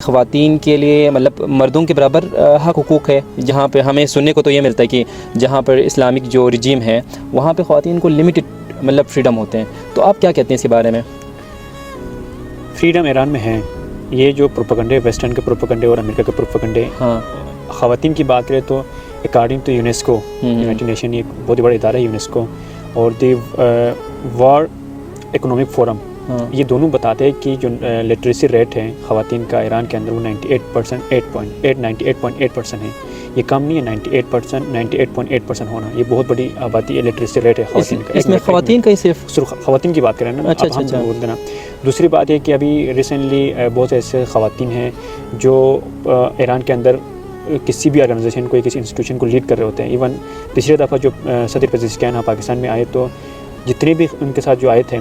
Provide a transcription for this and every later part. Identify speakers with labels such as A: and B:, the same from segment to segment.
A: خواتین کے لیے مطلب مردوں کے برابر حق حقوق ہے، جہاں پہ ہمیں سننے کو تو یہ ملتا ہے کہ جہاں پر اسلامک جو رجیم ہے وہاں پہ خواتین کو لمیٹڈ مطلب فریڈم ہوتے ہیں، تو آپ کیا کہتے ہیں اس کے بارے میں؟
B: فریڈم ایران میں ہے، یہ جو پروپیگنڈے ویسٹرن کے پروپیگنڈے اور امریکہ کے پروپیگنڈے،
A: ہاں
B: خواتین کی بات کریں تو according to UNESCO, united nation یہ بہت بڑا ادارہ ہے یونیسکو، اور دی ورلڈ اکنامک فورم، یہ دونوں بتاتے ہیں کہ جو لٹریسی ریٹ ہے خواتین کا ایران کے اندر وہ 98.8% ہے، یہ کم نہیں ہے، 98.8% ہونا، یہ بہت بڑی آبادی ہے، لٹریسی ریٹ ہے خواتین کا۔
A: اس میں خواتین کا ہی صرف
B: خواتین کی بات کریں نا،
A: اچھا
B: بول دینا۔ دوسری بات یہ کہ ابھی ریسنٹلی بہت ایسے خواتین ہیں جو ایران کے اندر کسی بھی آرگنائزیشن کو، کسی انسٹیٹیوشن کو لیڈ کر رہے ہوتے ہیں۔ ایون پچھلی دفعہ جو صدر پزشکیان پاکستان میں آئے تو جتنے بھی ان کے ساتھ جو آئے تھے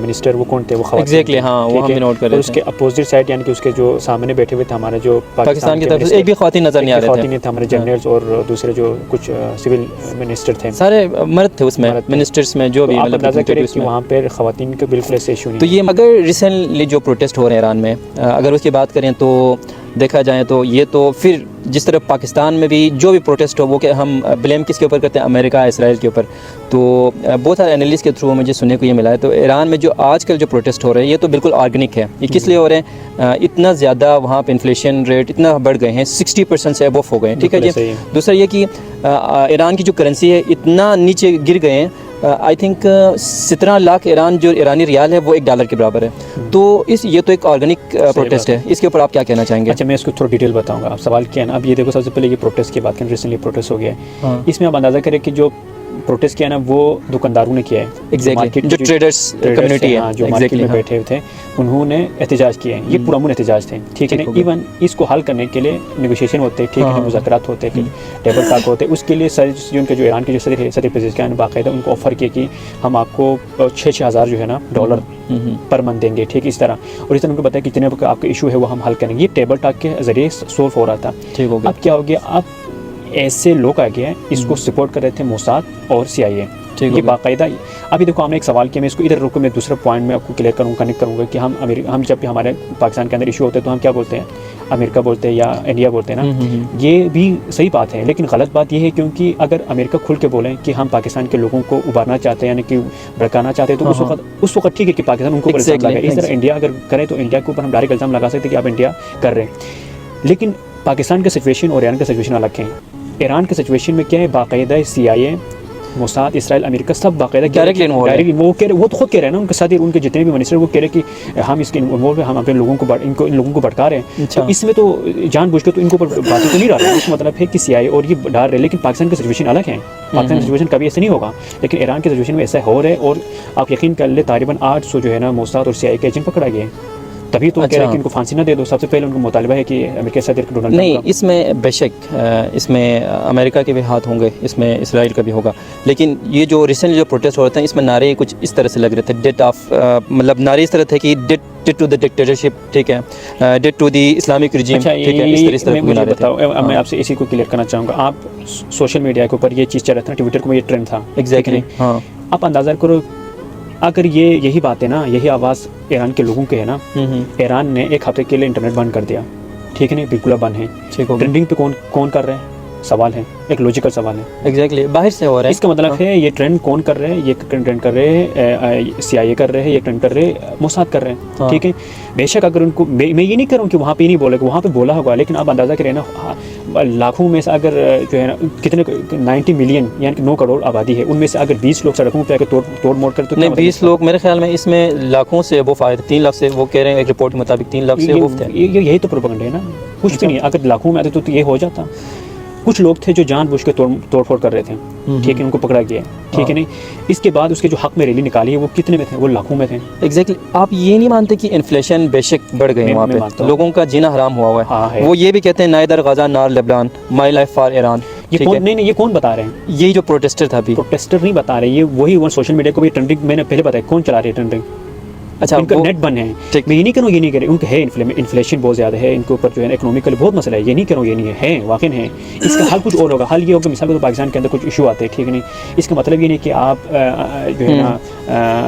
B: منسٹر، وہ کون تھے؟ وہ خواتین تھے،
A: ہاں وہ ہم نوٹ کر رہے
B: تھے۔ اس کے اپوزٹ سائڈ یعنی کہ اس کے جو سامنے بیٹھے ہوئے تھے ہمارے جو
A: پاکستان کی طرف سے ایک بھی خواتین نظر نہیں آ رہے تھے،
B: خواتین تھے ہمارے جنرلز اور دوسرے جو کچھ سول منسٹر تھے،
A: سارے مرد تھے اس میں، منسٹرز میں جو بھی
B: مطلب اندازہ کریں کہ وہاں پہ خواتین کا بالکل ایسے ایشو نہیں۔
A: تو یہ اگر ریسنٹلی جو پروٹیسٹ ہو رہے ہیں ایران میں، اگر اس کی بات کریں تو دیکھا جائے تو یہ تو پھر جس طرح پاکستان میں بھی جو بھی پروٹیسٹ ہو وہ کہ ہم بلیم کس کے اوپر کرتے ہیں؟ امریکہ، اسرائیل کے اوپر۔ تو بہت سارے انالیسٹ کے تھرو مجھے سننے کو یہ ملا ہے، تو ایران میں جو آج کل جو پروٹیسٹ ہو رہے ہیں یہ تو بالکل آرگینک ہے۔ یہ کس لیے ہو رہے ہیں؟ اتنا زیادہ وہاں پہ انفلیشن ریٹ اتنا بڑھ گئے ہیں، 60% سے ابو ہو گئے ہیں، ٹھیک ہے جی۔ دوسرا یہ کہ ایران کی جو کرنسی ہے اتنا نیچے گر گئے ہیں، آئی تھنک 17 لاکھ جو ایرانی ریال ہے وہ $1 کے برابر ہے۔ تو یہ تو ایک آرگینک پروٹیسٹ ہے، اس کے اوپر آپ کیا کہنا چاہیں گے؟
B: اچھا، میں اس کو تھوڑا ڈیٹیل بتاؤں گا۔ آپ سوال کیا ہے نا، اب یہ دیکھو، سب سے پہلے یہ پروٹیسٹ کی بات کریں، ریسنٹلی پروٹیسٹ ہو گیا ہے، اس میں آپ اندازہ کریں کہ جو پروٹیسٹ کیا ہے نا وہ دکانداروں نے کیا ہے،
A: جو ٹریڈرز کمیونٹی ہے،
B: جو مارکیٹ میں بیٹھے ہوئے تھے، انہوں نے احتجاج کیے ہیں، یہ پرامن احتجاج تھے، ٹھیک ہے نا۔ ایون اس کو حل کرنے کے لیے نیگوشیشن ہوتے ہیں، ٹھیک ہے، مذاکرات ہوتے ہیں، ٹیبل ٹاک ہوتے ہیں۔ اس کے لیے جو ان کے جو ایران کے جو صدر پزشکیان باقاعدہ ان کو آفر کیا کہ ہم آپ کو 6,000 جو ہے نا ڈالر پر منتھ دیں گے، ٹھیک ہے، اس طرح، اور اس طرح ان کو بتایا کہ جتنے آپ کا ایشو ہے وہ ہم حل کریں گے۔ یہ ٹیبل ٹاک کے ذریعے سولو ہو رہا تھا۔ اب کیا ہو گیا؟ اب ایسے لوگ آ گئے ہیں، اس کو سپورٹ کر رہے تھے موساد اور CIA، یہ باقاعدہ۔ ابھی دیکھو، ہم نے ایک سوال کیا، میں اس کو ادھر روکوں، میں دوسرا پوائنٹ میں آپ کو کلیئر کروں، کنیکٹ کروں گا کہ ہم جب بھی ہمارے پاکستان کے اندر ایشو ہوتے ہیں تو ہم کیا بولتے ہیں؟ امریکہ بولتے ہیں یا انڈیا بولتے ہیں نا، یہ بھی صحیح بات ہے، لیکن غلط بات یہ ہے کیونکہ اگر امریکہ کھل کے بولیں کہ ہم پاکستان کے لوگوں کو ابھارنا چاہتے ہیں، یعنی کہ بھڑکانا چاہتے ہیں، تو اس وقت ٹھیک ہے کہ پاکستان ان کو الزام لگائے۔ اس طرح انڈیا اگر کرے تو انڈیا کے اوپر ہم ڈائریکٹ الزام لگا سکتے ہیں کہ آپ انڈیا کر رہے ہیں، لیکن پاکستان کا سچویشن اور ایران کا سچویشن الگ ہے۔ ایران کے سچویشن میں کیا ہے؟ باقاعدہ CIA، موساد، اسرائیل، امریکہ سب باقاعدہ ڈائریکٹلی وہ خود کہہ رہے ہیں نا، ان کے ساتھ ان کے جتنے بھی منسٹر وہ کہہ رہے ہیں کہ ہم اس کے انوالو ہیں، ہم اپنے لوگوں کو ان لوگوں کو بھڑکا رہے ہیں۔ تو اس میں تو جان بوجھ کے تو ان کو باتیں تو نہیں ڈال رہے، اس کا مطلب ہے کہ CIA اور یہ ڈال رہے ہیں، لیکن پاکستان کی سچویشن الگ ہے۔ پاکستان کی سچویشن کبھی ایسا نہیں ہوگا، لیکن ایران کی سچویشن میں ایسا ہو رہا ہے، اور آپ یقین کر لیں تقریباً 800 جو ہے نا موساد اور CIA کے ایجنٹ پکڑا گئے ہیں۔ تبھی تو کہہ رہے ہیں کہ ان کو پھانسی نہ دے دو۔ سب سے پہلے ان کو مطالبہ ہے کہ امریکہ صدر ڈونلڈ ٹرمپ
A: نہیں، اس میں بے شک اس میں امریکہ کے بھی ہاتھ ہوں گے، اس میں اسرائیل کا بھی ہوگا، لیکن یہ جو ریسنٹلی جو پروٹیسٹ ہو رہے ہیں اس میں نعرے کچھ اس طرح سے لگ رہے تھے، ڈیٹ آف مطلب نعرے اس طرح تھے کہ ڈیٹ ٹو دی ڈکٹیٹرشپ، ٹھیک ہے، ڈیٹ ٹو دی اسلامک رجیم، ٹھیک ہے، اس طرح
B: مجھے بتاؤ، میں آپ سے اسی کو کلیئر کرنا چاہوں گا۔ آپ سوشل میڈیا کے اوپر یہ چیز چل رہا تھا، ٹویٹر کو یہ ٹرینڈ تھا،
A: ایگزیکٹلی، ہاں۔
B: آپ اندازہ کرو اگر یہی بات ہے نا، یہی آواز ایران کے لوگوں کے ہے نا، ایران نے ایک ہفتے کے لیے انٹرنیٹ بند کر دیا، ٹھیک ہے نا، بالکل بند ہے، ٹرینڈنگ پہ کون کر رہے ہیں؟ سوال ہے، ایک لوجیکل سوال ہے،
A: ایگزیکٹلی، باہر سے ہو رہا ہے۔
B: اس کا مطلب ہے یہ ٹرینڈ کون کر رہے ہیں؟ یہ ٹرینڈ کر رہے ہیں CIA کر رہے ہیں، یہ ٹرینڈ کر رہے ہیں موساد کر رہے ہیں، ٹھیک ہے۔ بے شک اگر ان کو میں یہ نہیں کروں کہ وہاں پہ نہیں بولے گا، وہاں پہ بولا ہوگا، لیکن آپ اندازہ کریں نا، لاکھوں میں سے اگر جو ہے نا کتنے 90 ملین یعنی کہ 9 کروڑ آبادی ہے، ان میں سے اگر 20 لوگ سڑکوں پہ آ کے توڑ موڑ کر، تو
A: نہیں 20 لوگ میرے خیال میں اس میں لاکھوں سے وہ فائدہ 3 لاکھ سے، وہ کہہ رہے ہیں ایک رپورٹ کے مطابق 3 لاکھ سے وہ تھے۔
B: یہی تو پروپیگنڈا ہے نا، کچھ بھی نہیں۔ اگر لاکھوں میں آتے تو یہ ہو جاتا۔ کچھ لوگ تھے جو جان بوجھ کے توڑ پھوڑ کر رہے تھے، ٹھیک ہے، ان کو پکڑا گیا، ٹھیک ہے نہیں۔ اس کے بعد اس کے جو حق میں ریلی نکالی ہے وہ کتنے میں تھے؟ وہ لاکھوں میں تھے۔
A: ایگزیکٹلی، آپ یہ نہیں مانتے کہ انفلیشن بے شک بڑھ گئی وہاں پہ، لوگوں کا جینا حرام ہوا ہے؟ وہ یہ بھی کہتے ہیں نائدر غزہ نار لبنان، مائی لائف فار ایران۔
B: نہیں، یہ کون بتا رہے ہیں؟
A: یہی جو پروٹیسٹر تھا، ابھی
B: پروٹیسٹر نہیں بتا رہے، یہ وہی سوشل میڈیا کو بھی ٹرینڈنگ، میں نے پہلے بتایا کون چلا رہے ہیں ٹرینڈنگ،
A: اچھا،
B: ان کا
A: وہ-
B: نیٹ بند ہے.
A: ٹھیک.
B: میں یہ نہیں کروں یہ نہیں کرے ان کا ہے انفلیشن بہت زیادہ ہے ان کے اوپر جو ہے اکنامیکل بہت مسئلہ ہے. یہ نہیں کروں یہ نہیں ہے واقع ہے. اس کا حل کچھ اور ہوگا. حل یہ ہوگا مثال کے طور پر پاکستان کے اندر کچھ ایشو آتے ہیں ٹھیک نہیں. اس کا مطلب یہ نہیں کہ آپ جو ہے نا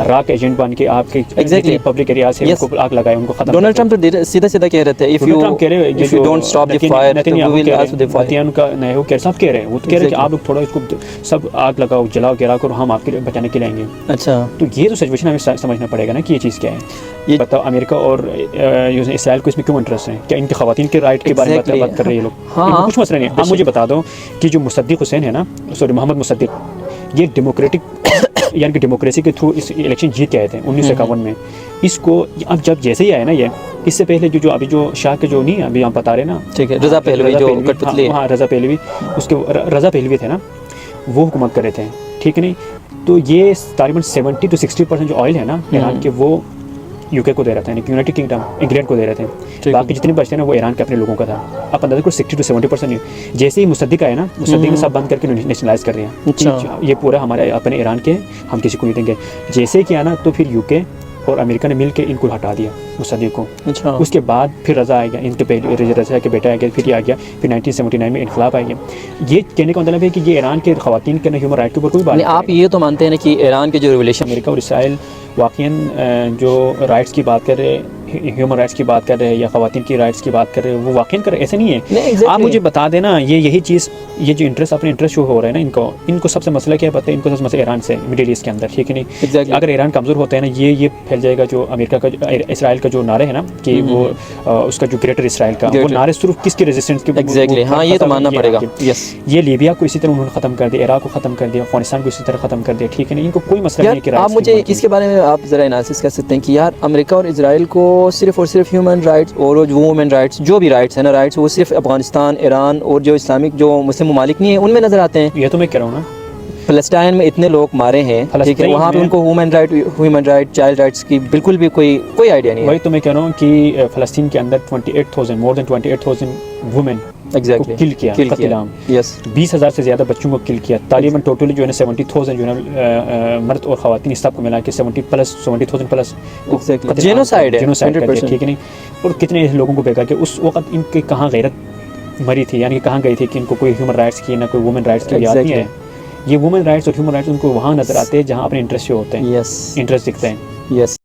B: راک ایجنٹ بن کے آپ کے
A: Exactly.
B: پبلک ایریاز ہیں ان کو آگ لگائے ان کو ختم.
A: ڈونلڈ ٹرمپ تو سیدھا سیدھا کہہ رہے تھے if you don't stop the fire we will also the fire.
B: ان کا نئے ہو سب کہہ رہے ہیں وہ کہہ رہے ہیں کہ آپ لوگ تھوڑا اس کو سب آگ لگاؤ جلاؤ گرا کر ہم آپ کے بچانے کے لیے آئیں گے.
A: اچھا
B: تو یہ تو سچویشن ہمیں سمجھنا پڑے گا نا کہ یہ چیز کیا ہے.
A: یہ
B: بتاؤ امریکہ اور اسرائیل کو اس میں کیوں انٹرسٹ ہے؟ کیا ان کی خواتین کے رائٹ کے بارے میں بات کر رہے ہیں یہ لوگ؟
A: ہاں
B: ان کو کچھ مسئلہ نہیں ہے. آپ مجھے بتا دو کہ جو مصدق حسین ہے نا سوری محمد مصدق یہ ڈیموکریٹک یعنی کہ ڈیموکریسی کے تھرو اس الیکشن جیت کے آئے تھے 1951 میں. اس کو اب جب جیسے ہی آیا نا یہ اس سے پہلے جو ابھی جو شاہ کے جو نہیں ابھی ہم بتا رہے نا
A: ٹھیک ہے رضا پہلوی جو کٹ پتلی
B: ہاں رضا پہلوی اس کے رضا پہلوی تھے نا وہ حکومت کر رہے تھے ٹھیک ہے نہیں. تو یہ تقریباً 70 to 60% جو آئل ہے نا ایران کے وہ یو کے کو دے رہا تھا یعنی کہ یونائٹڈ کنگڈم انگلینڈ کو دے رہے تھے. باقی جتنے بچتے ہیں نا وہ ایران کے اپنے لوگوں کا تھا. آپ اندازہ کرو 60 to 70%. جیسے ہی مصدق آئے نا مصدق نے سب بند کر کے نیشنلائز کر دیا. یہ پورا ہمارے اپنے ایران کے ہم کسی کو نہیں دیں گے. جیسے ہی کیا نا تو پھر یو کے اور امریکہ نے مل کے ان کو ہٹا دیا مصدق کو. اس کے بعد پھر رضا آ گیا ان کے پہلے رضا کے بیٹا آ گیا پھر یہ آ گیا پھر 1979 میں انقلاب آ گیا. یہ کہنے کا مطلب ہے کہ یہ ایران کے خواتین کے ہیومن رائٹ کے اوپر کوئی بات نہیں.
A: آپ یہ تو مانتے ہیں نا کہ ایران کے جو ریولیشن
B: امریکہ اور اسرائیل واقعاً جو رائٹس کی بات کر رہے ہیومن رائٹس کی بات کر رہے ہیں یا خواتین کی رائٹس کی بات کر رہے ہیں وہ واقعاً کر رہے ایسے نہیں ہے. آپ مجھے بتا دینا یہی چیز یہ جو انٹرسٹ اپنے انٹرسٹ شو ہو رہا ہے نا ان کو سب سے مسئلہ کیا پتہ ہے؟ ان کو سب سے مسئلہ ایران سے مڈل ایسٹ کے اندر ٹھیک ہے نہیں. اگر ایران کمزور ہوتا ہے نا یہ پھیل جائے گا جو امریکہ کا اسرائیل کا جو نعرہ ہے نا کہ وہ اس کا جو گریٹر اسرائیل کا وہ نعرے صرف کس کی ریزسٹنس کے
A: ایگزیکٹلی ہاں یہ تو ماننا پڑے گا.
B: یہ لیبیا کو اسی طرح انہوں نے ختم کر دیا عراق کو ختم کر دیا افغانستان کو اسی طرح ختم کر دیا ٹھیک ہے نہیں. ان کو کوئی مسئلہ نہیں ہے.
A: آپ مجھے اس کے بارے میں آپ ذرا انالیسس کر سکتے ہیں کہ یار امریکہ اور اسرائیل کو صرف اور صرف ہیومن رائٹس اور وومن رائٹس جو بھی رائٹس ہیں نا رائٹس وہ صرف افغانستان ایران اور جو اسلامک جو مسلم ممالک نہیں ہیں ان میں نظر آتے ہیں.
B: یہ تو میں کہہ رہا ہوں نا
A: فلسطین میں اتنے لوگ مارے ہیں ٹھیک ہے وہاں پہ ان کو ہیومن رائٹ چائلڈ رائٹس کی بالکل بھی کوئی آئیڈیا نہیں ہے.
B: وہی تو میں کہہ رہا ہوں کہ فلسطین کے اندر 28,000 مور دین 28,000 وومن کو کل کیا قتل عام 20,000 سے زیادہ بچوں کو کل کیا. تقریباً ٹوٹلی جو ہے نا 70,000 جو ہے مرد اور خواتین سب کو ملا کے 70,000 پلس
A: جینوسائیڈ ہے
B: ٹھیک ہے نہیں. اور کتنے لوگوں کو بھیگا کہ اس وقت ان کے کہاں غیرت مری تھی یعنی کہ کہاں گئی تھی کہ ان کو کوئی ہیومن رائٹس کی نہ کوئی وومن رائٹس کی یاد نہیں ہے. یہ وومن رائٹس اور ہیومن رائٹس ان کو وہاں نظر آتے ہیں جہاں اپنے انٹرسٹ ہوتے ہیں انٹرسٹ دکھتے ہیں.